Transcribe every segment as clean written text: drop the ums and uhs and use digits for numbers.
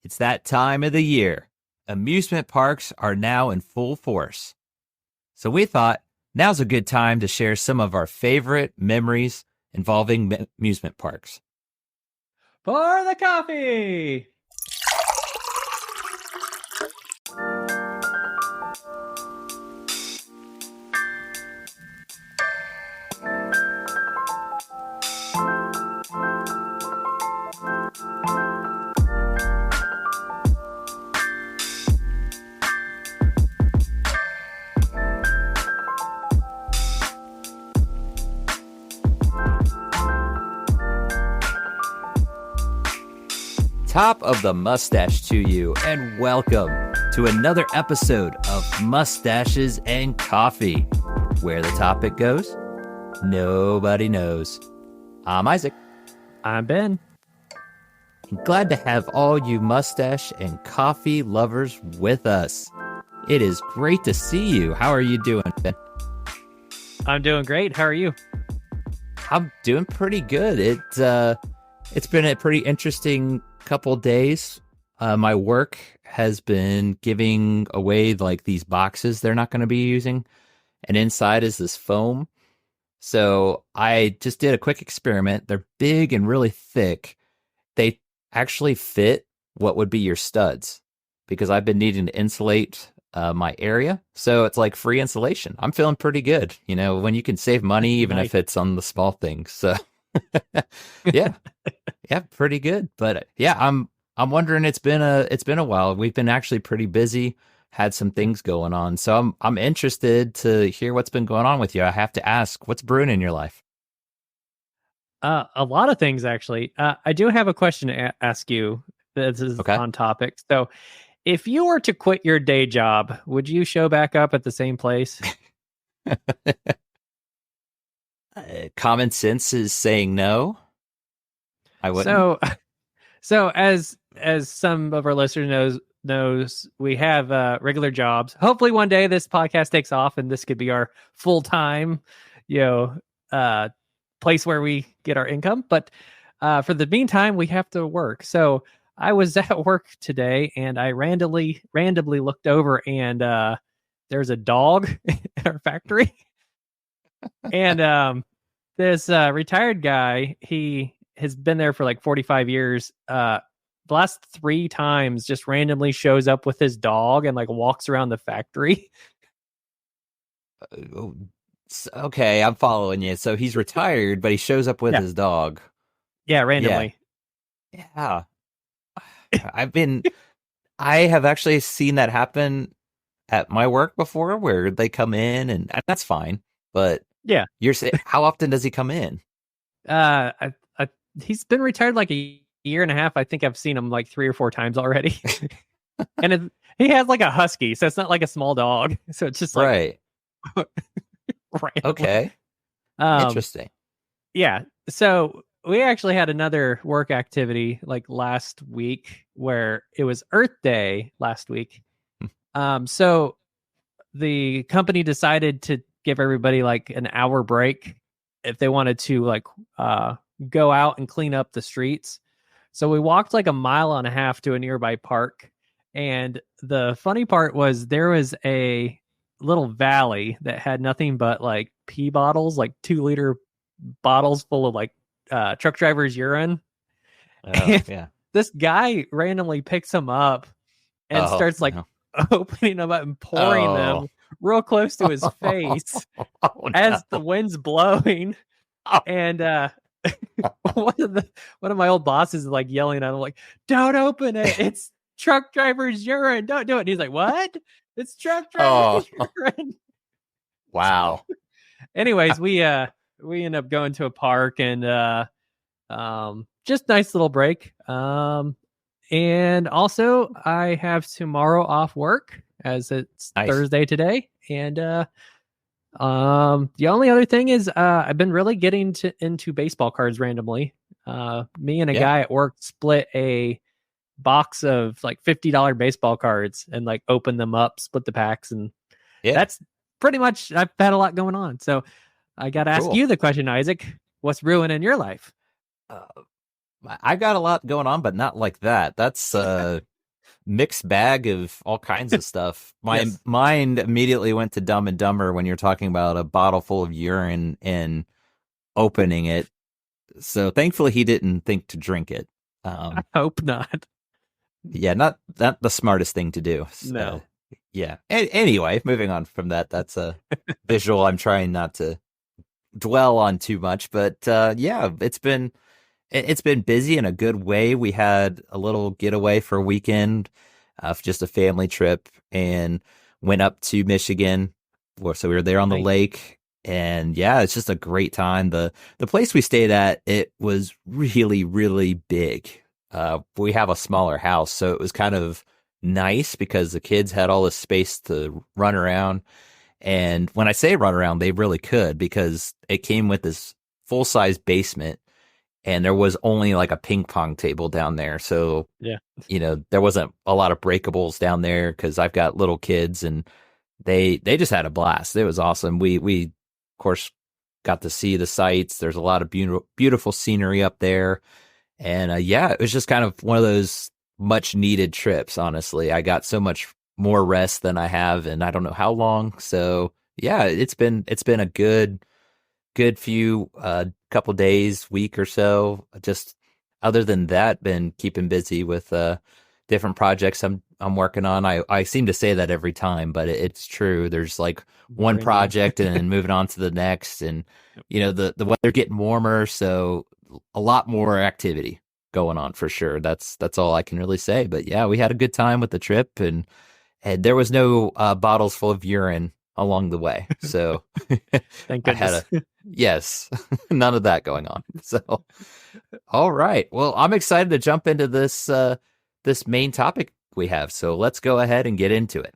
It's that time of the year. Amusement parks are now in full force. So we thought now's a good time to share some of our favorite memories involving amusement parks. For the coffee! Top of the mustache to you, and welcome to another episode of Mustaches and Coffee. Where the topic goes, nobody knows. I'm Isaac. I'm Ben. And glad to have all you mustache and coffee lovers with us. It is great to see you. How are you doing, Ben? I'm doing great. How are you? I'm doing pretty good. It's been a pretty interesting couple days. My work has been giving away like these boxes they're not going to be using, and inside is this foam. So I just did a quick experiment. They're big and really thick. They actually fit what would be your studs, because I've been needing to insulate my area. So it's like free insulation. I'm feeling pretty good, when you can save money, even if it's on the small things. So yeah, pretty good. But yeah, I'm wondering, it's been a while. We've been actually pretty busy, had some things going on. So I'm interested to hear what's been going on with you. I have to ask, what's brewing in your life? A lot of things, actually. I do have a question to ask you. This is on topic. So if you were to quit your day job, would you show back up at the same place? Common sense is saying no. I wouldn't. So as some of our listeners knows, we have regular jobs. Hopefully one day this podcast takes off and this could be our full-time, place where we get our income. But for the meantime, we have to work. So I was at work today and I randomly looked over, and there's a dog at our factory. And this retired guy, he has been there for like 45 years. The last 3 times just randomly shows up with his dog and like walks around the factory. Okay, I'm following you. So he's retired, but he shows up with his dog. Yeah, randomly. Yeah. I have actually seen that happen at my work before, where they come in, and that's fine. But yeah, you're saying, how often does he come in? He's been retired like a year and a half. I think I've seen him like 3 or 4 times already. And he has like a husky, so it's not like a small dog. So it's just like right. Okay. Interesting. Yeah. So we actually had another work activity like last week, where it was Earth Day last week. So the company decided to give everybody like an hour break if they wanted to like go out and clean up the streets. So we walked like 1.5 miles to a nearby park. And the funny part was there was a little valley that had nothing but like pee bottles, like 2-liter bottles full of like truck driver's urine. Yeah. This guy randomly picks them up and starts like opening them up and pouring them real close to his face as the wind's blowing. And one of my old bosses is like yelling at him, like, "Don't open it! It's truck driver's urine! Don't do it!" And he's like, "What? It's truck driver's urine!" Wow. Anyways, we end up going to a park, and just nice little break. And also I have tomorrow off work, as it's Thursday today. And the only other thing is I've been really getting into baseball cards randomly. Me and a guy at work split a box of like $50 baseball cards and like opened them up, split the packs, and that's pretty much, I've had a lot going on. So I got to ask you the question, Isaac, what's brewing in your life? I got a lot going on, but not like that. That's mixed bag of all kinds of stuff. My Yes. mind immediately went to Dumb and Dumber when you're talking about a bottle full of urine and opening it. So thankfully he didn't think to drink it. I hope not. Yeah, not the smartest thing to do. No. Yeah. Anyway, moving on from that, that's a visual I'm trying not to dwell on too much. But yeah, it's been busy in a good way. We had a little getaway for a weekend, just a family trip, and went up to Michigan. So we were there on the Nice. lake, and yeah, it's just a great time. The place we stayed at, it was really, really big. We have a smaller house, so it was kind of nice because the kids had all this space to run around. And when I say run around, they really could because it came with this full size basement and there was only like a ping pong table down there. So, Yeah. there wasn't a lot of breakables down there because I've got little kids and they just had a blast. It was awesome. We of course got to see the sights. There's a lot of beautiful scenery up there. And yeah, it was just kind of one of those much needed trips, honestly. I got so much more rest than I have and I don't know how long. So, yeah, it's been a good few couple days, week or so. Just other than that, been keeping busy with different projects I'm working on. I seem to say that every time, but it's true. There's like one Never ending. project and then moving on to the next, and the weather getting warmer, so a lot more activity going on for sure. That's all I can really say. But yeah, we had a good time with the trip, and there was no bottles full of urine along the way. So Thank I had goodness. yes, none of that going on. So, all right. Well, I'm excited to jump into this main topic we have. So let's go ahead and get into it.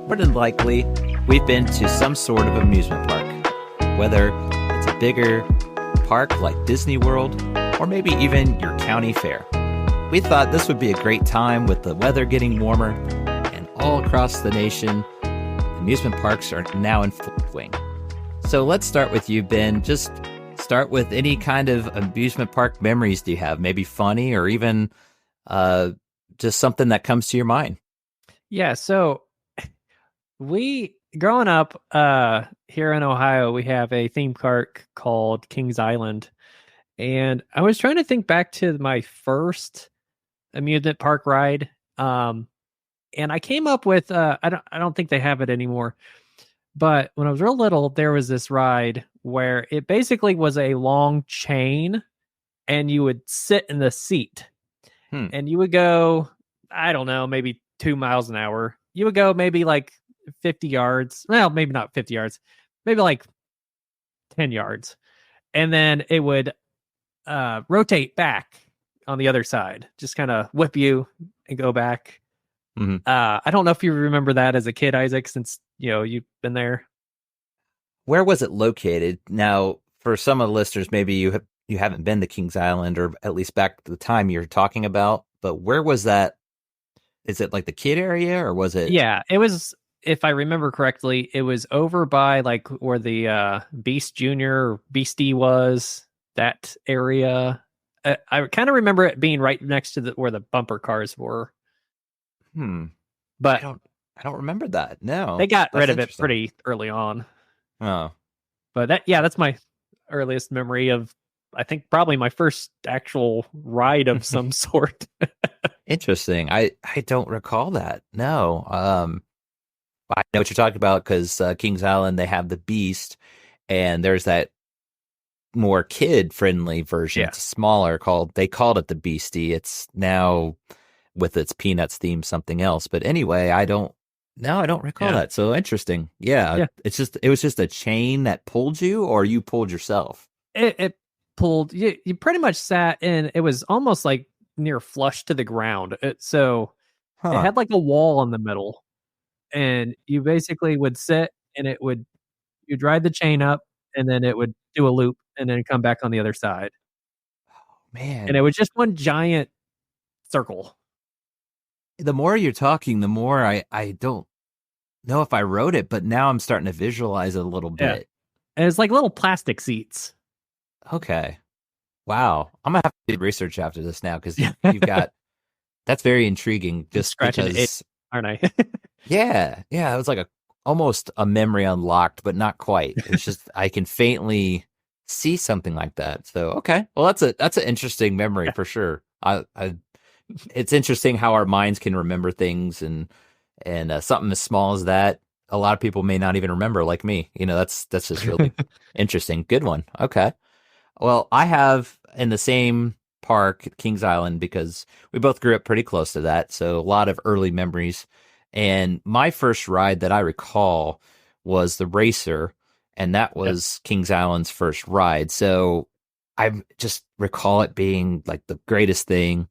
More than likely, we've been to some sort of amusement park, whether it's a bigger park like Disney World or maybe even your county fair. We thought this would be a great time with the weather getting warmer, and all across the nation, amusement parks are now in full swing. So let's start with you, Ben. Just start with any kind of amusement park memories do you have? Maybe funny or even just something that comes to your mind. Yeah. So we growing up here in Ohio, we have a theme park called Kings Island. And I was trying to think back to my first amusement park ride. And I came up with I don't think they have it anymore. But when I was real little, there was this ride where it basically was a long chain and you would sit in the seat Hmm. and you would go, I don't know, maybe 2 miles an hour. You would go maybe like 50 yards. Well, maybe not 50 yards, maybe like 10 yards. And then it would rotate back on the other side, just kind of whip you and go back. Mm-hmm. I don't know if you remember that as a kid, Isaac, since you've been there. Where was it located? Now, for some of the listeners, maybe you haven't been to Kings Island, or at least back to the time you're talking about. But where was that? Is it like the kid area, or was it? Yeah, it was. If I remember correctly, it was over by like where the Beast Junior or Beastie was. That area. I kind of remember it being right next to where the bumper cars were. I But don't remember that. No, they got that's rid of it interesting. pretty early on. Oh, But that's my earliest memory of, I think, probably my first actual ride of some sort. interesting. I don't recall that. No. I know what you're talking about because Kings Island, they have the Beast, and there's that more kid friendly version. Yeah. It's smaller, they called it the Beastie. It's now with its Peanuts theme something else. But anyway, I don't recall that. So interesting. Yeah. It was just a chain that pulled you, or you pulled yourself. It pulled you pretty much sat in, it was almost like near flush to the ground. So it had like a wall in the middle, and you basically would sit and you'd ride the chain up, and then it would do a loop and then come back on the other side. And Man, it was just one giant circle. the more you're talking, the more I don't know if I wrote it, but now I'm starting to visualize it a little Yeah. bit. And it's like little plastic seats. Okay. Wow. I'm gonna have to do research after this now because Yeah. you've got that's very intriguing. Just Scratching it, because, aren't I? yeah, it was like a almost a memory unlocked, but not quite. It's just I can faintly see something like that. So okay, well that's an interesting memory Yeah. for sure. I it's interesting how our minds can remember things and something as small as that. A lot of people may not even remember, like me. That's just really interesting. Good one. Okay. Well, I have in the same park, Kings Island, because we both grew up pretty close to that. So a lot of early memories. And my first ride that I recall was the Racer, and that Yeah. was Kings Island's first ride. So I just recall it being like the greatest thing.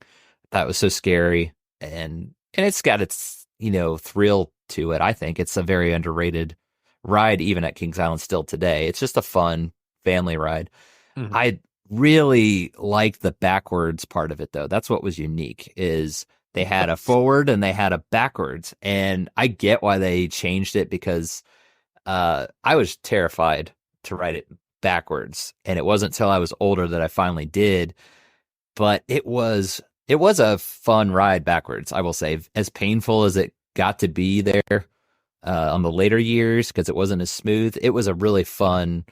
That was so scary. And it's got its, thrill to it. I think it's a very underrated ride, even at Kings Island still today. It's just a fun family ride. Mhm. I really liked the backwards part of it though. That's what was unique is they had a forward and they had a backwards. And I get why they changed it because I was terrified to ride it backwards. And it wasn't until I was older that I finally did. But it was a fun ride backwards, I will say. As painful as it got to be there on the later years because it wasn't as smooth, it was a really fun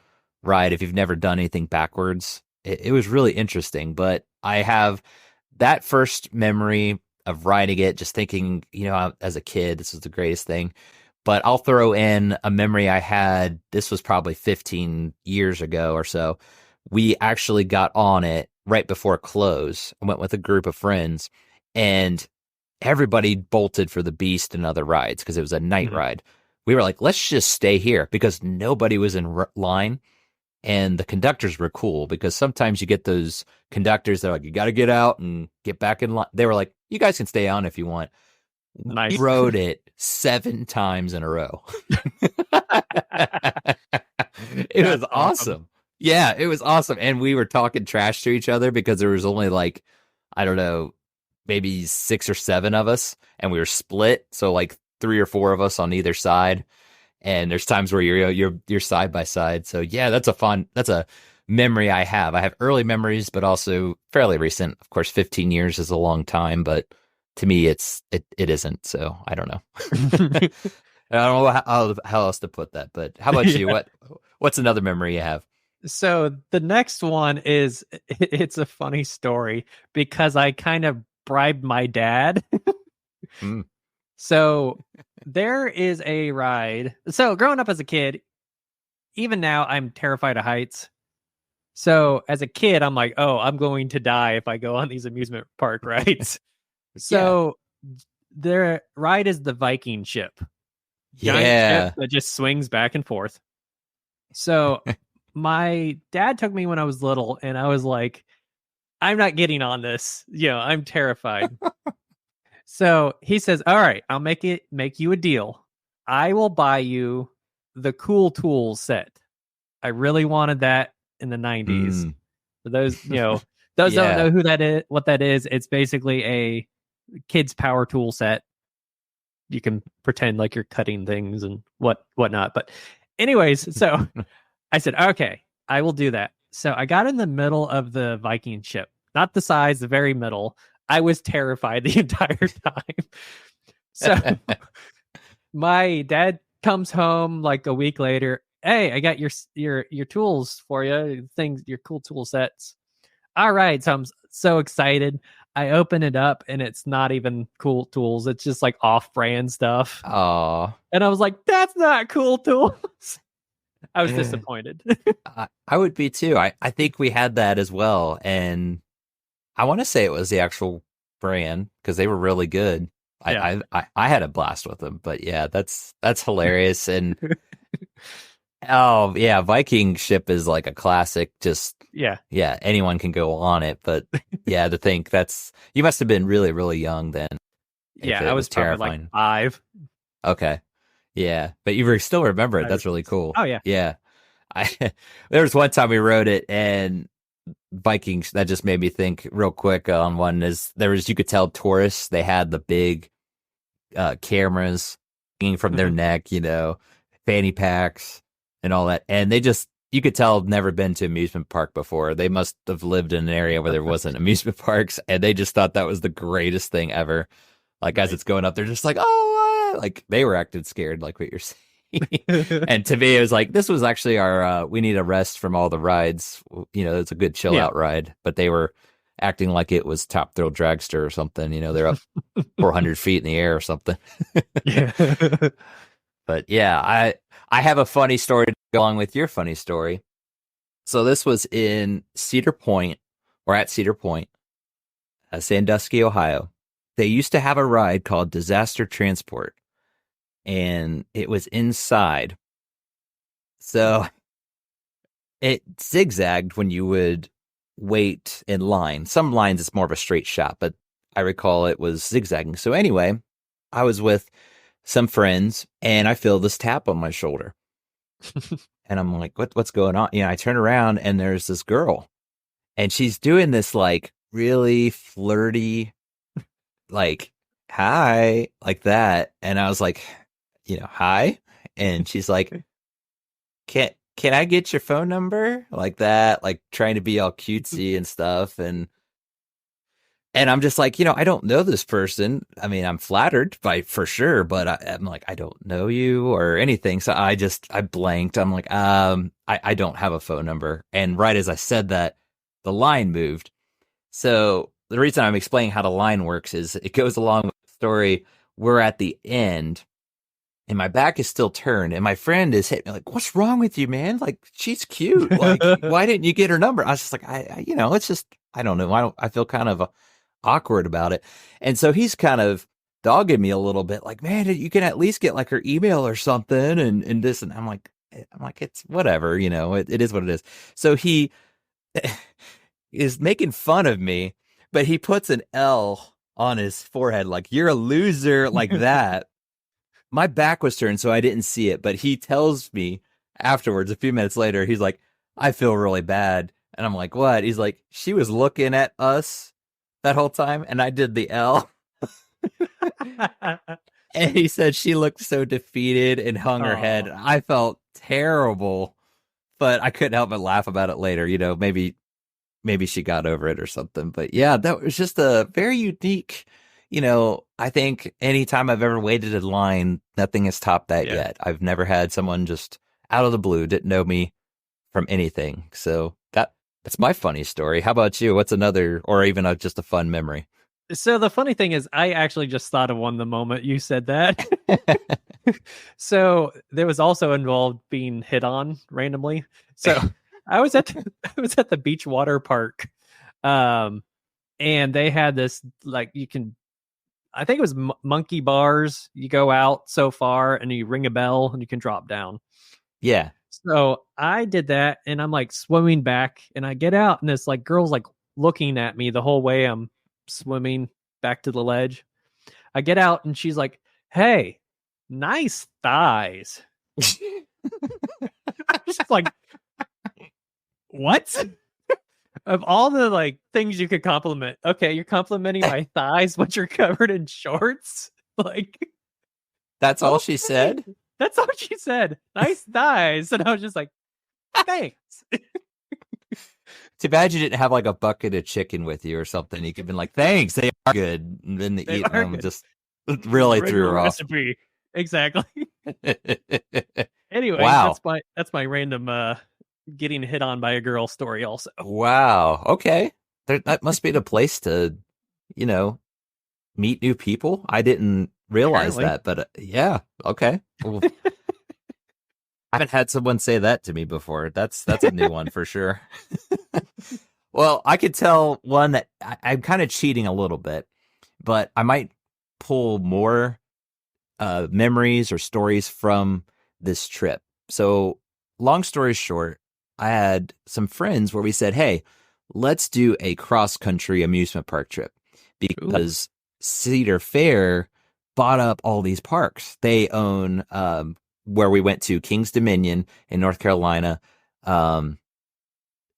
ride if you've never done anything backwards. It was really interesting, but I have that first memory of riding it, just thinking, as a kid, this was the greatest thing. But I'll throw in a memory I had. This was probably 15 years ago or so. We actually got on it right before close. I went with a group of friends, and everybody bolted for the Beast and other rides because it was a night Mhm. ride. We were like, let's just stay here because nobody was in line. And the conductors were cool because sometimes you get those conductors that are like, you got to get out and get back in line. They were like, you guys can stay on if you want. We Nice. rode it 7 times in a row. It was That's awesome. awesome. Yeah, it was awesome. And we were talking trash to each other because there was only like, I don't know, maybe 6 or 7 of us, and we were split. So like 3 or 4 of us on either side. And there's times where you're side by side. So yeah, that's a memory I have. I have early memories, but also fairly recent. Of course, 15 years is a long time, but to me, it isn't. So I don't know. I don't know how else to put that. But how about you? Yeah. What's another memory you have? So the next one is it's a funny story because I kind of bribed my dad. Mm. So there is a ride. So growing up as a kid, even now I'm terrified of heights. So as a kid, I'm like, oh, I'm going to die if I go on these amusement park rides. Yeah, So their ride is the Viking ship, giant ship yeah. that just swings back and forth. So my dad took me when I was little, and I was like, I'm not getting on this. I'm terrified. So he says, all right, I'll make you a deal. I will buy you the Cool Tools set. I really wanted that in the 90s. Mm. For those, those don't Yeah. know what that is. It's basically a kid's power tool set. You can pretend like you're cutting things and whatnot. But anyways, so I said, okay, I will do that. So I got in the middle of the Viking ship, not the sides, the very middle. I was terrified the entire time. So my dad comes home like a week later. Hey, I got your tools for you, your cool tool sets. All right, so I'm so excited. I open it up and it's not even cool tools. It's just like off-brand stuff. Oh, And I was like, that's not cool tools. I was disappointed. I would be too. I think we had that as well, and I want to say it was the actual brand because they were really good. Yeah. I had a blast with them, but yeah, that's hilarious. And oh yeah, Viking ship is like a classic. Just Yeah. yeah, anyone can go on it. But yeah, to think you must have been really really young then. If Yeah. it I was was probably like terrifying. 5. Okay, yeah, but you still remember it. That's really cool. Oh, yeah. Yeah. I there was one time we rode it, and Vikings, that just made me think real quick on one is there was, you could tell tourists, they had the big cameras hanging from their Mhm. neck, fanny packs and all that. And they just, you could tell never been to amusement park before. They must have lived in an area where there wasn't amusement parks, and they just thought that was the greatest thing ever. Like as Nice. it's going up, they're just like, oh, like they were acting scared, like what you're saying. And to me, it was like, this was actually our, we need a rest from all the rides. It's a good chill Yeah. out ride, but they were acting like it was Top Thrill Dragster or something. They're up 400 feet in the air or something. Yeah. But yeah, I have a funny story to go along with your funny story. So this was in Cedar Point, or at Cedar Point, Sandusky, Ohio. They used to have a ride called Disaster Transport, and it was inside. So it zigzagged when you would wait in line. Some lines it's more of a straight shot, but I recall it was zigzagging. So anyway, I was with some friends, and I feel this tap on my shoulder. And I'm like, what's going on? I turn around, and there's this girl, and she's doing this like really flirty, like, hi, like that. And I was like, hi. And she's like, can I get your phone number? Like that, like trying to be all cutesy and stuff. And I'm just like, I don't know this person. I mean, I'm flattered by for sure, but I'm like, I don't know you or anything. So I blanked. I'm like, I don't have a phone number. And right as I said that, the line moved. So the reason I'm explaining how the line works is it goes along with the story. We're at the end, and my back is still turned, and my friend is hitting me like, "What's wrong with you, man? Like, she's cute. Like, why didn't you get her number?" I was just like, it's just, I don't know. I feel kind of awkward about it. And so he's kind of dogging me a little bit, like, man, you can at least get like her email or something, and this. And I'm like, it's whatever, it is what it is. So he is making fun of me, but he puts an L on his forehead, like, you're a loser, like that. My back was turned, so I didn't see it, but he tells me afterwards, a few minutes later, he's like, I feel really bad. And I'm like, what? He's like, she was looking at us that whole time, and I did the L. And he said she looked so defeated and hung her head. Oh, I felt terrible, but I couldn't help but laugh about it later. Maybe she got over it or something. But yeah, that was just a very unique, I think anytime I've ever waited in line, nothing has topped that yeah. yet. I've never had someone just out of the blue, didn't know me from anything. So that's my funny story. How about you? What's another, or even just a fun memory? So the funny thing is, I actually just thought of one the moment you said that. So there was also involved being hit on randomly. So I was at the beach water park, and they had this, like, I think it was monkey bars. You go out so far and you ring a bell and you can drop down. Yeah. So I did that, and I'm like swimming back, and I get out, and this like girl's like looking at me the whole way I'm swimming back to the ledge. I get out, and she's like, "Hey, nice thighs." I'm just like, what? Of all the like things you could compliment, okay, you're complimenting my thighs, but you're covered in shorts. Like, That's all she okay. said? That's all she said. Nice thighs, and I was just like, thanks. Too bad you didn't have like a bucket of chicken with you or something. You could have been like, thanks, they are good. And then They eat are them good. just really threw Original her off. recipe. Exactly. Anyway, Wow. that's my random getting hit on by a girl story also. Wow. Okay. That must be the place to, you know, meet new people. I didn't realize Apparently. that, but yeah. Okay. Well, I haven't had someone say that to me before. That's a new one for sure. Well, I could tell one that I'm kind of cheating a little bit, but I might pull more memories or stories from this trip. So, long story short, I had some friends where we said, hey, let's do a cross country amusement park trip Ooh. because Cedar Fair bought up all these parks. They own where we went to Kings Dominion in North Carolina. Um,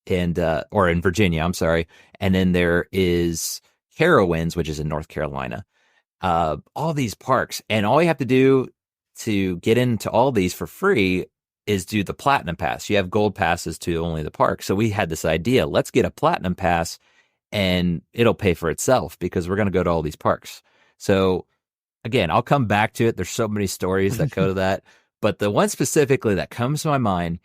and or in Virginia, I'm sorry. And then there is Carowinds, which is in North Carolina. All these parks, and all you have to do to get into all these for free is do the platinum pass. You have gold passes to only the park. So we had this idea, let's get a platinum pass and it'll pay for itself because we're going to go to all these parks. So again, I'll come back to it. There's so many stories that go to that. But the one specifically that comes to my mind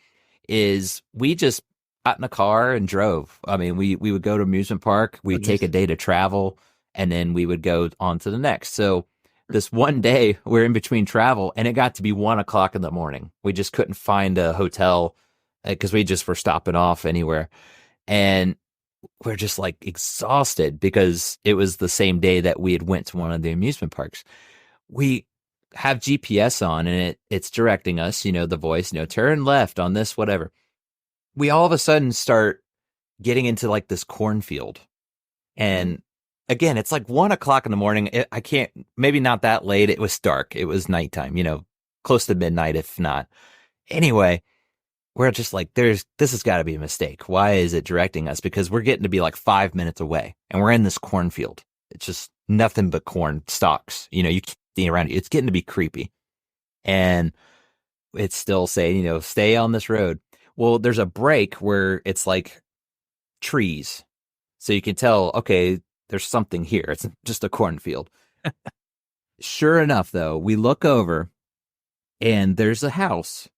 is we just got in a car and drove. I mean, we would go to amusement park, we'd take a day to travel, and then we would go on to the next. So this one day we're in between travel and it got to be 1 o'clock in the morning. We just couldn't find a hotel because we just were stopping off anywhere. And we're just like exhausted because it was the same day that we had went to one of the amusement parks. We have GPS on and it's directing us, the voice, turn left on this, whatever. We all of a sudden start getting into like this cornfield. And again, it's like 1 o'clock in the morning. I can't, maybe not that late. It was dark. It was nighttime, close to midnight, if not. Anyway, we're just like, this has got to be a mistake. Why is it directing us? Because we're getting to be like 5 minutes away and we're in this cornfield. It's just nothing but corn stalks. You can't see around you. It's getting to be creepy. And it's still saying, stay on this road. Well, there's a break where it's like trees. So you can tell, okay, there's something here. It's just a cornfield. Sure enough, though, we look over and there's a house.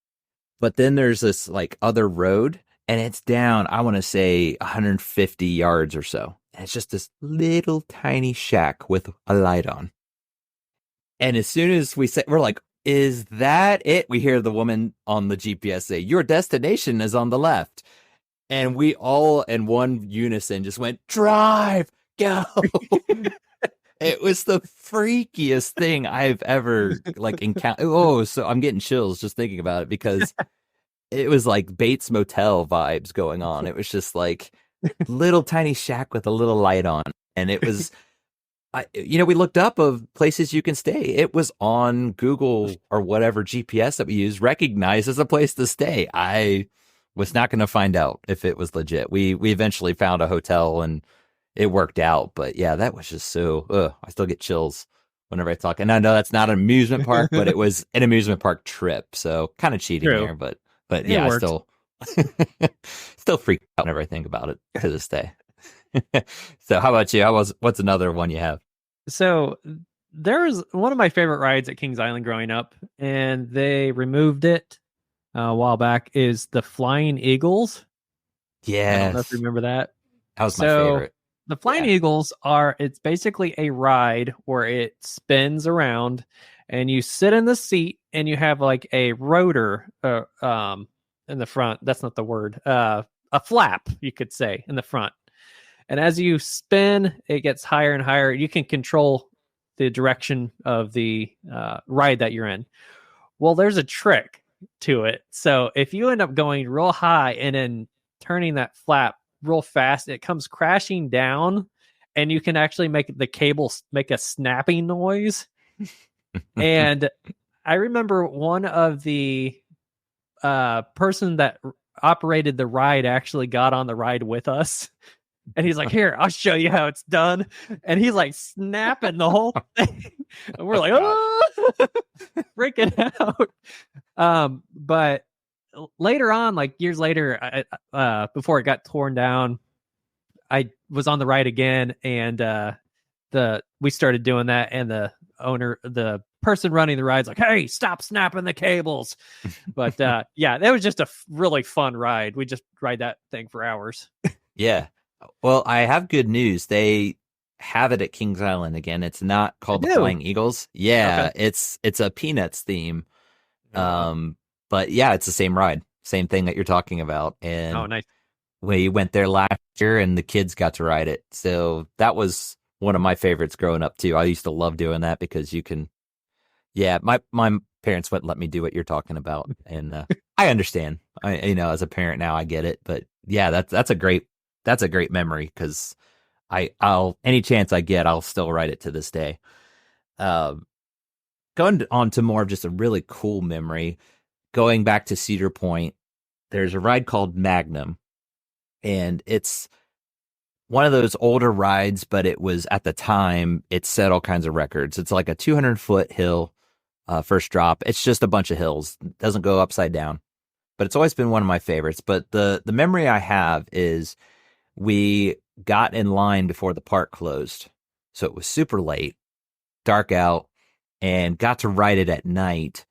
But then there's this like other road and it's down, I want to say 150 yards or so. And it's just this little tiny shack with a light on. And as soon as we say, we're like, is that it? We hear the woman on the GPS say, your destination is on the left. And we all in one unison just went, drive, go. It was the freakiest thing I've ever like encountered. Oh, so I'm getting chills just thinking about it because it was like Bates Motel vibes going on. It was just like little tiny shack with a little light on. And it was, we looked up of places you can stay. It was on Google or whatever GPS that we use, recognized as a place to stay. I was not going to find out if it was legit. We eventually found a hotel and it worked out. But yeah, that was just so, I still get chills whenever I talk. And I know that's not an amusement park, but it was an amusement park trip. So kind of cheating there, but yeah, I still freak out whenever I think about it to this day. So how about you? What's another one you have? So there was one of my favorite rides at Kings Island growing up, and they removed it a while back, is the Flying Eagles. Yeah. I don't know if you remember that. That was my favorite. The Flying Eagles it's basically a ride where it spins around and you sit in the seat and you have like a rotor in the front. That's not the word. A flap, you could say, in the front. And as you spin, it gets higher and higher. You can control the direction of the ride that you're in. Well, there's a trick to it. So if you end up going real high and then turning that flap real fast, it comes crashing down and you can actually make the cable make a snapping noise. And I remember one of the person that operated the ride actually got on the ride with us. And he's like, here, I'll show you how it's done. And he's like snapping the whole thing. And we're like, oh, freaking out. But later on, like years later, before it got torn down, I was on the ride again. And we started doing that. And the person running the ride's like, hey, stop snapping the cables. But yeah, that was just a really fun ride. We just ride that thing for hours. Yeah. Well, I have good news. They have it at Kings Island again. It's not called the Flying Eagles. Yeah, okay. It's a Peanuts theme. But yeah, it's the same ride, same thing that you're talking about. And nice. We went there last year, and the kids got to ride it. So that was one of my favorites growing up too. I used to love doing that because you can. Yeah, my parents wouldn't let me do what you're talking about, and I understand. As a parent now, I get it. But yeah, that's a great memory because I'll any chance I get, I'll still write it to this day. Going on to more of just a really cool memory, going back to Cedar Point, there's a ride called Magnum, and it's one of those older rides, but it was at the time it set all kinds of records. It's like a 200-foot hill, first drop. It's just a bunch of hills. It doesn't go upside down, but it's always been one of my favorites. But the memory I have is we got in line before the park closed, so it was super late, dark out, and got to ride it at night.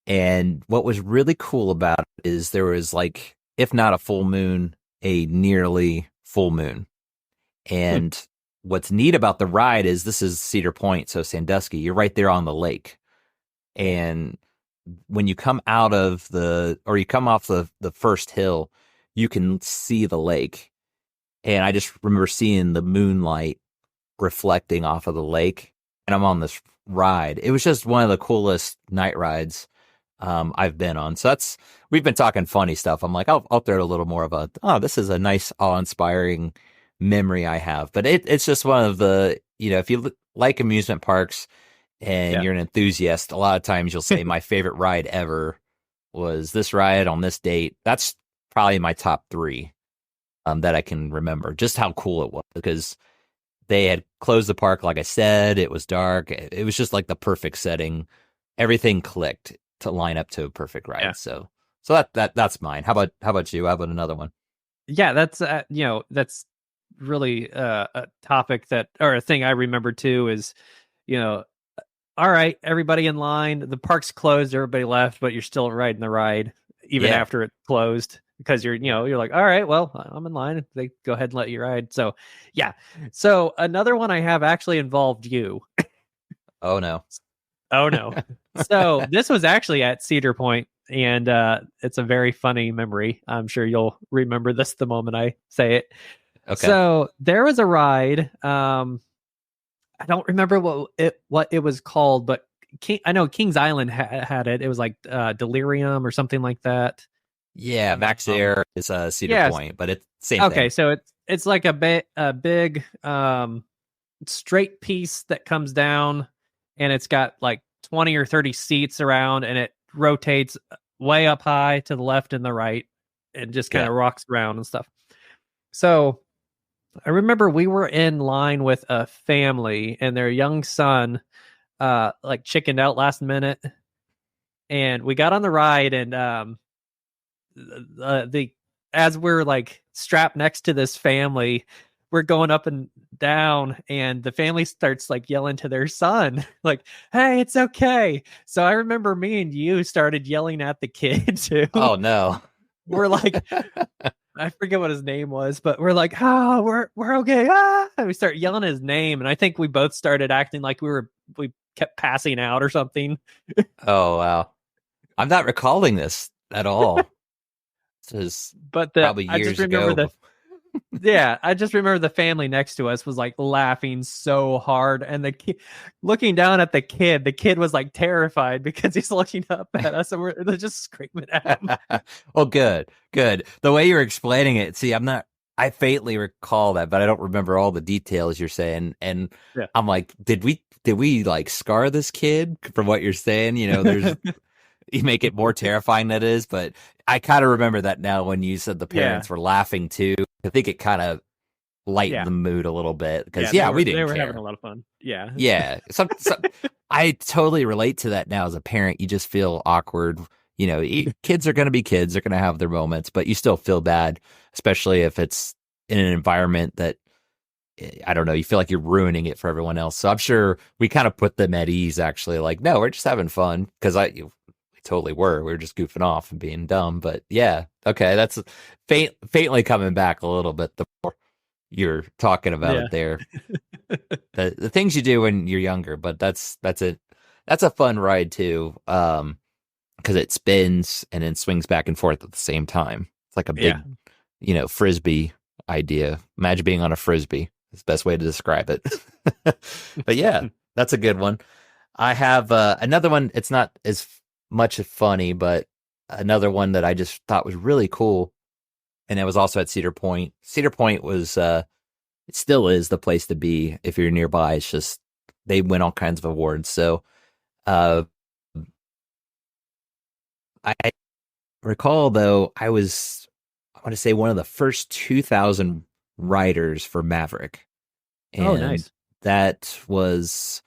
And what was really cool about it is there was like, if not a full moon, a nearly full moon. And what's neat about the ride is this is Cedar Point, so Sandusky. You're right there on the lake. And when you come out of you come off the first hill, you can see the lake. And I just remember seeing the moonlight reflecting off of the lake. And I'm on this ride. It was just one of the coolest night rides I've been on. So we've been talking funny stuff. I'm like, I'll throw a little more of this is a nice, awe-inspiring memory I have. But it's just one of the, if you like amusement parks and you're an enthusiast, a lot of times you'll say my favorite ride ever was this ride on this date. That's probably my top three that I can remember. Just how cool it was, because they had closed the park, like I said. It was dark. It was just like the perfect setting. Everything clicked to line up to a perfect ride. Yeah. So that's mine. How about you? How about another one? Yeah, that's that's really a topic or a thing I remember too is, all right, everybody in line, the park's closed, everybody left, but you're still riding the ride even after it closed, because you're like, all right, well, I'm in line. They go ahead and let you ride. So yeah. So another one I have actually involved you. Oh no. Oh no. So this was actually at Cedar Point, and it's a very funny memory. I'm sure you'll remember this the moment I say it. Okay. So there was a ride. I don't remember what it was called, but I know Kings Island had it. It was like Delirium or something like that. Yeah, Max Air is Cedar Point, but it's same thing. Okay, so it's like a big straight piece that comes down, and it's got like 20 or 30 seats around, and it rotates way up high to the left and the right, and just kind of rocks around and stuff. So I remember we were in line with a family, and their young son like chickened out last minute, and we got on the ride, and as we're like strapped next to this family, we're going up and down, and the family starts like yelling to their son, like, "Hey, it's okay." So I remember me and you started yelling at the kid too. Oh no. We're like, I forget what his name was, but we're like, "Oh, we're okay." And we start yelling his name, and I think we both started acting like we kept passing out or something. Oh wow. I'm not recalling this at all. This is probably years ago. Yeah, I just remember the family next to us was like laughing so hard, and looking down at the kid was like terrified because he's looking up at us, and we're just screaming at him. Well, good. The way you're explaining it, see, I faintly recall that, but I don't remember all the details you're saying. And I'm like, did we like scar this kid from what you're saying? There's you make it more terrifying than it is, but I kind of remember that now when you said the parents were laughing too. I think it kind of lightened the mood a little bit, because we didn't care. They were having a lot of fun. Yeah. Yeah. I totally relate to that now as a parent. You just feel awkward. Kids are going to be kids. They're going to have their moments, but you still feel bad, especially if it's in an environment that, I don't know, you feel like you're ruining it for everyone else. So I'm sure we kind of put them at ease, actually. Like, no, we're just having fun, because we totally were. We were just goofing off and being dumb. But yeah, okay, that's faintly coming back a little bit the more you're talking about it there. The things you do when you're younger, but that's it. That's a fun ride too, because it spins and then swings back and forth at the same time. It's like a big, frisbee idea. Imagine being on a frisbee. It's the best way to describe it. But yeah, that's a good one. I have another one. It's not as much funny, but another one that I just thought was really cool, and it was also at Cedar Point. Cedar Point was it still is the place to be if you're nearby. It's just they win all kinds of awards. So I recall though, I want to say one of the first 2000 riders for Maverick. Oh, And nice. that was,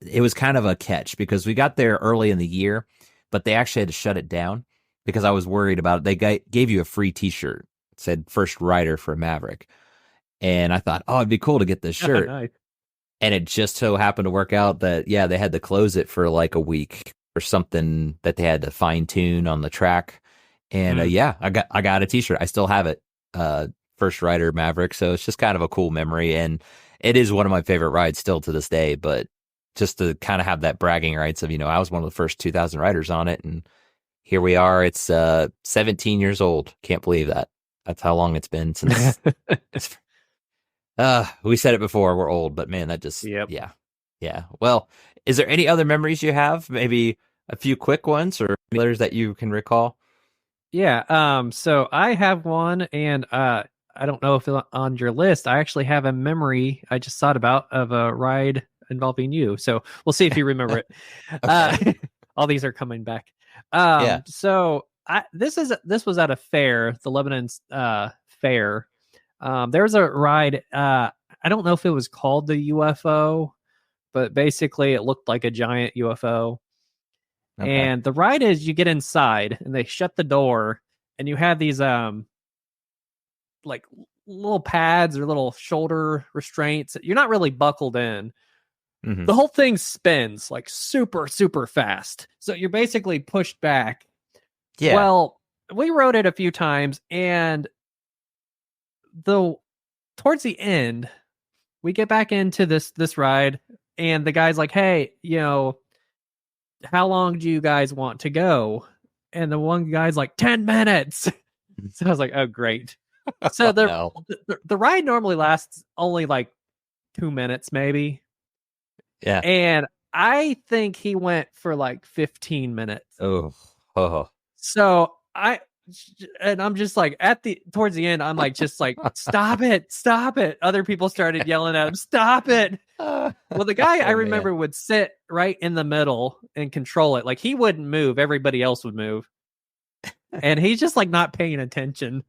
it was kind of a catch because we got there early in the year, but they actually had to shut it down because I was worried about it. They gave you a free t-shirt. It said first rider for Maverick. And I thought, oh, it'd be cool to get this shirt. Nice. And it just so happened to work out that, yeah, they had to close it for like a week or something that they had to fine tune on the track. And Mm. yeah, I got a t-shirt. I still have it. First rider Maverick. So it's just kind of a cool memory. And it is one of my favorite rides still to this day. But just to kind of have that bragging rights of, I was one of the first 2000 riders on it. And here we are. It's 17 years old. Can't believe that. That's how long it's been since. We said it before, we're old, but man, that just, Yep. yeah. Yeah. Well, is there any other memories you have? Maybe a few quick ones or others that you can recall? Yeah. So I have one, and I don't know if it's on your list. I actually have a memory I just thought about of a ride involving you. So we'll see if you remember it. Uh, Okay. all these are coming back. Yeah. So this was at a fair, the Lebanon fair. There was a ride. I don't know if it was called the UFO, but basically it looked like a giant UFO. Okay. And the ride is you get inside and they shut the door, and you have these like little pads or little shoulder restraints. You're not really buckled in. Hmm. The whole thing spins like super, super fast. So you're basically pushed back. Yeah. Well, we rode it a few times, and the towards the end, we get back into this ride, and the guy's like, "Hey, how long do you guys want to go?" And the one guy's like, 10 minutes. So I was like, "Oh, great." So Oh, no. the ride normally lasts only like 2 minutes, maybe, Yeah. and I think he went for like 15 minutes. Oh. Oh. So I'm just like towards the end, I'm like, just like, stop it, stop it. Other people started yelling at him, stop it. Well, the guy I Oh, man. remember would sit right in the middle and control it. Like he wouldn't move, everybody else would move. And he's just like not paying attention.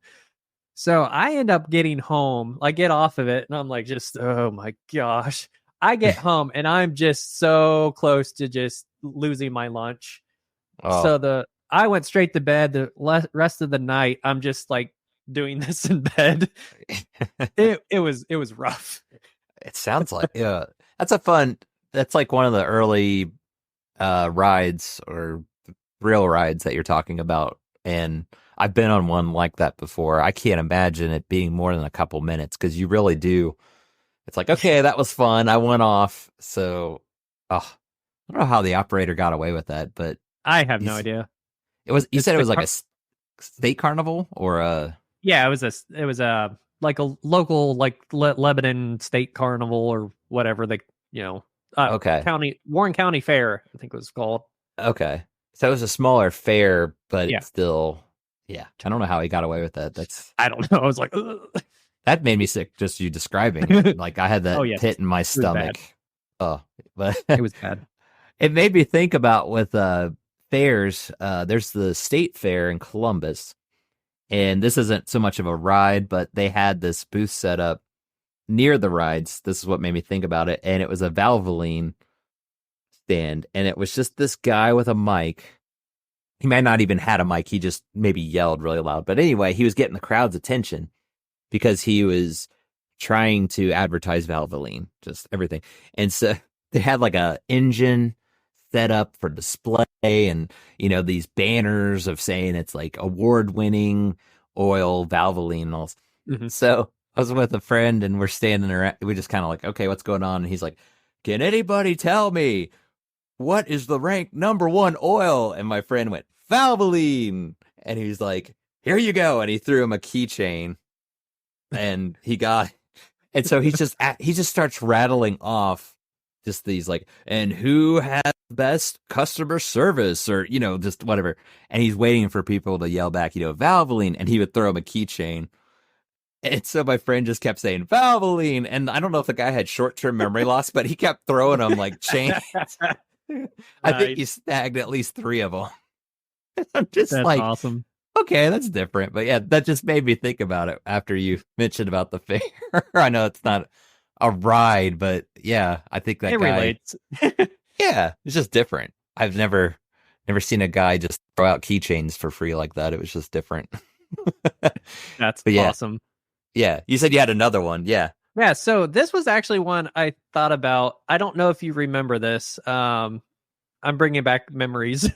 So I end up getting home. I get off of it and I'm like, just, oh my gosh. I get home and I'm just so close to just losing my lunch. Oh. So I went straight to bed. The rest of the night, I'm just like doing this in bed. It was rough. It sounds like, yeah. That's a fun, that's like one of the early rides or real rides that you're talking about. And I've been on one like that before. I can't imagine it being more than a couple minutes because you really do. It's like, okay, that was fun. I went off. So, oh, I don't know how the operator got away with that, but I have no he's, idea. you It's said it the was like a state carnival or a, Yeah, it was a like a local like Lebanon state carnival or whatever okay. county Warren County Fair, I think it was called. Okay. So it was a smaller fair, but Yeah, it's still, yeah. I don't know how he got away with that. I don't know. I was like, ugh. That made me sick just you describing it. Like I had Oh that yes, pit in my it was bad. stomach. Oh, but It was bad. it made me think about with fairs. There's the state fair in Columbus, and this isn't so much of a ride, but they had this booth set up near the rides. This is what made me think about it, and it was a Valvoline stand, and it was just this guy with a mic. He might not even had a mic. He just maybe yelled really loud. But anyway, he was getting the crowd's attention because he was trying to advertise Valvoline, just everything. And so they had like a engine set up for display and, these banners of saying it's like award winning oil Valvoline and all. Mhm. So I was with a friend and we're standing around. We just kind of like, okay, what's going on? And he's like, can anybody tell me what is the rank number one oil? And my friend went, Valvoline. And he's like, here you go. And he threw him a keychain and he got, and so he just starts rattling off just these like, and who has best customer service or, just whatever. And he's waiting for people to yell back, Valvoline. And he would throw him a keychain. And so my friend just kept saying Valvoline. And I don't know if the guy had short-term memory loss, but he kept throwing them like chains. I think he Nice. snagged at least 3 of them. I'm just That's like, awesome. okay, that's different. But yeah, that just made me think about it after you mentioned about the fair. I know it's not a ride, but yeah, I think that It guy, relates. yeah, it's just different. I've never seen a guy just throw out keychains for free like that. It was just different. That's But yeah, awesome. yeah. You said you had another one. Yeah. Yeah, so this was actually one I thought about. I don't know if you remember this. I'm bringing back memories.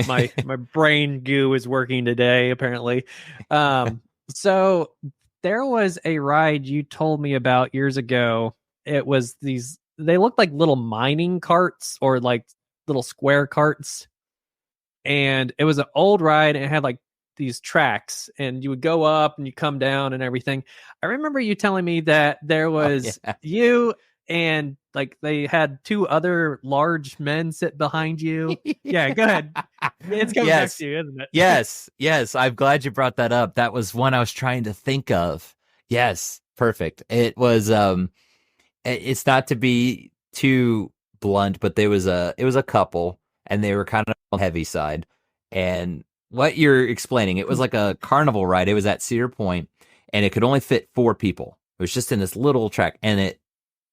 My brain goo is working today, apparently. So there was a ride you told me about years ago. It was these. They looked like little mining carts or like little square carts, and it was an old ride and it had like these tracks and you would go up and you come down and everything. I remember you telling me that there Oh was yeah. you and like they had two other large men sit behind you. Yeah, go ahead. It's coming back Yes. to you, isn't it? Yes. Yes. I'm glad you brought that up. That was one I was trying to think of. Yes. Perfect. It was it's not to be too blunt, but it was a couple and they were kind of on the heavy side. And what you're explaining, it was like a carnival ride. It was at Cedar Point and it could only fit four people. It was just in this little track and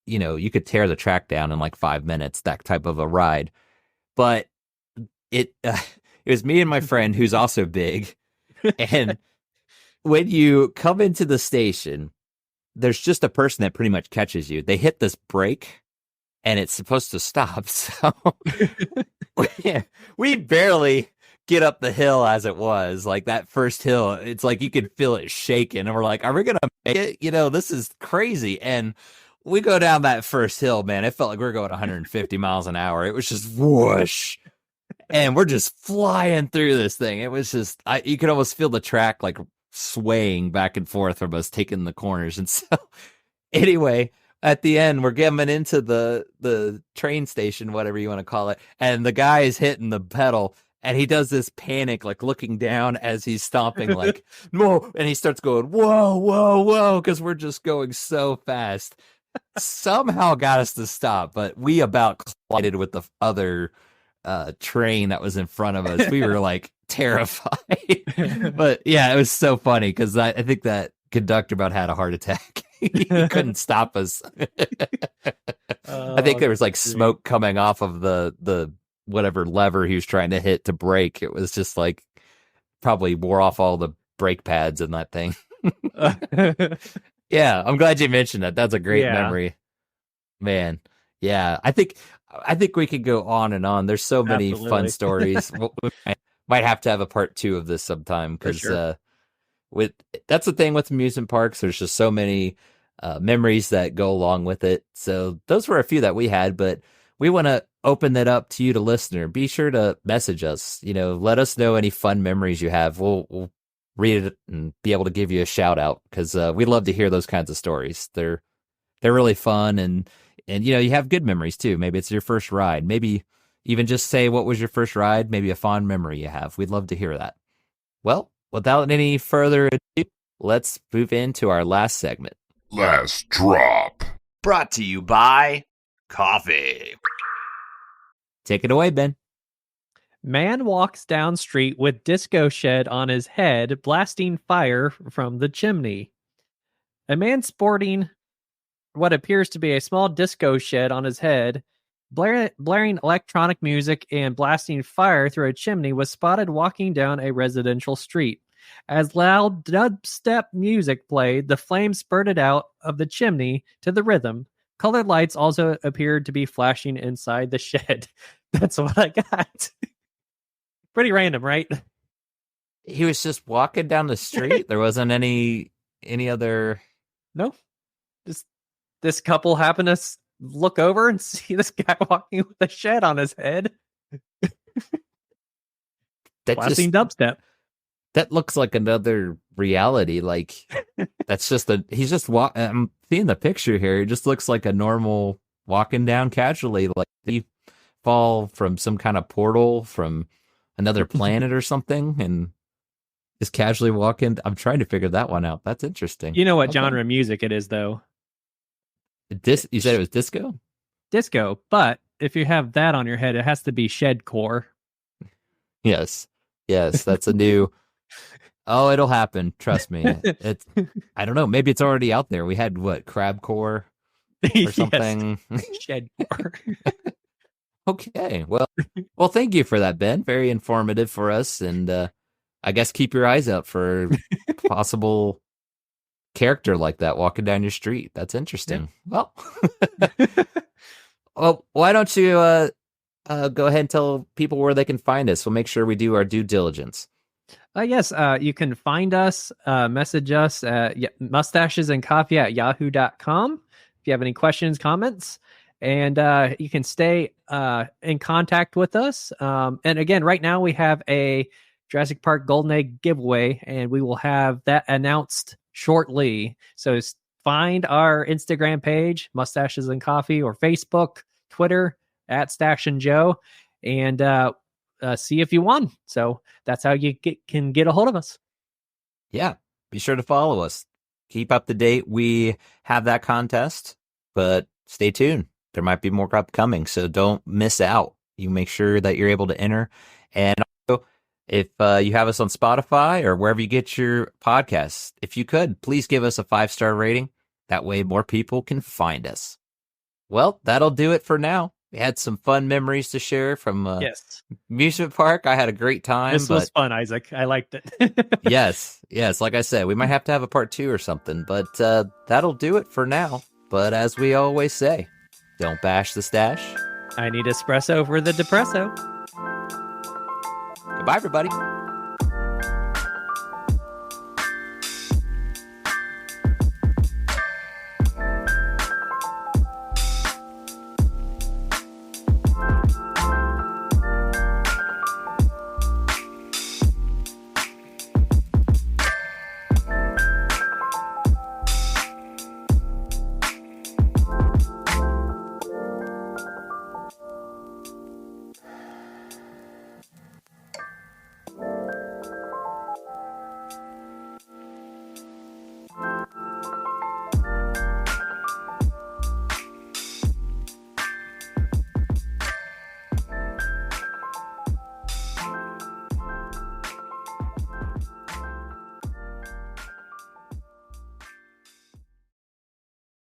you could tear the track down in like 5 minutes, that type of a ride. But it was me and my friend who's also big. And when you come into the station, there's just a person that pretty much catches you. They hit this brake and it's supposed to stop. So we barely get up the hill as it was. Like that first hill, it's like you could feel it shaking. And we're like, are we going to make it? This is crazy. And we go down that first hill, man. It felt like we were going 150 miles an hour. It was just whoosh. And we're just flying through this thing. It was just, you could almost feel the track like swaying back and forth from us taking the corners. And so, anyway, at the end, we're getting into the train station, whatever you want to call it, and the guy is hitting the pedal. And he does this panic, like looking down as he's stomping, like, whoa. And he starts going, whoa, whoa, whoa, because we're just going so fast. Somehow got us to stop, but we about collided with the other train that was in front of us. We were like terrified. But yeah, it was so funny because I think that conductor about had a heart attack. He couldn't stop us. I think Oh, there was like that's great. smoke coming off of the whatever lever he was trying to hit to brake. It was just like probably wore off all the brake pads in that thing. Yeah, I'm glad you mentioned that. That's a great Yeah, memory. Man, yeah, I think we could go on and on. There's so many fun absolutely. stories. We might have to have a part two of this sometime For because sure. with that's the thing with amusement parks. There's just so many memories that go along with it. So those were a few that we had, but we want to open that up to you, the listener. Be sure to message us. Let us know any fun memories you have. We'll read it and be able to give you a shout out because we love to hear those kinds of stories. They're really fun and you have good memories too. Maybe it's your first ride. Maybe even just say what was your first ride, maybe a fond memory you have. We'd love to hear that. Well, without any further ado, let's move into our last segment. Last drop. Brought to you by coffee. Take it away, Ben. Man walks down street with disco shed on his head, blasting fire from the chimney. A man sporting what appears to be a small disco shed on his head, blaring electronic music and blasting fire through a chimney, was spotted walking down a residential street. As loud dubstep music played, the flames spurted out of the chimney to the rhythm. Colored lights also appeared to be flashing inside the shed. That's what I got. Pretty random, right? He was just walking down the street. There wasn't any other. No, just this couple happened to look over and see this guy walking with a shed on his head, That blasting just dubstep. that looks like another reality. Like that's just a he's just I'm seeing the picture here. It just looks like a normal walking down casually. Like he fall from some kind of portal from another planet or something, and just casually walk in. I'm trying to figure that one out. That's interesting. You know what Okay. genre of music it is, though? You said it was disco? Disco. But if you have that on your head, it has to be shedcore. Yes. Yes, that's a new. Oh, it'll happen. Trust me. It's. I don't know. Maybe it's already out there. We had what crab core or Yes, something. shedcore. Okay. Well, thank you for that, Ben. Very informative for us, and I guess keep your eyes out for possible character like that walking down your street. That's interesting. Well, well, why don't you go ahead and tell people where they can find us? We'll make sure we do our due diligence. Yes, you can find us, message us at mustachesandcoffee@yahoo.com if you have any questions, comments, and you can stay in contact with us. And again, right now we have a Jurassic Park Golden Egg giveaway, and we will have that announced shortly. So find our Instagram page, Mustaches and Coffee, or Facebook, Twitter, at Stash and Joe, and see if you won. So that's how you can get a hold of us. Yeah, be sure to follow us. Keep up to date. We have that contest, but stay tuned. There might be more upcoming, so don't miss out. You make sure that you're able to enter. And also, if you have us on Spotify or wherever you get your podcasts, if you could, please give us a 5-star rating. That way more people can find us. Well, that'll do it for now. We had some fun memories to share from Yes, Amusement Park. I had a great time. this was fun, Isaac. I liked it. Yes. Like I said, we might have to have a part 2 or something, but that'll do it for now. But as we always say, don't bash the stash. I need espresso for the depresso. Goodbye, everybody.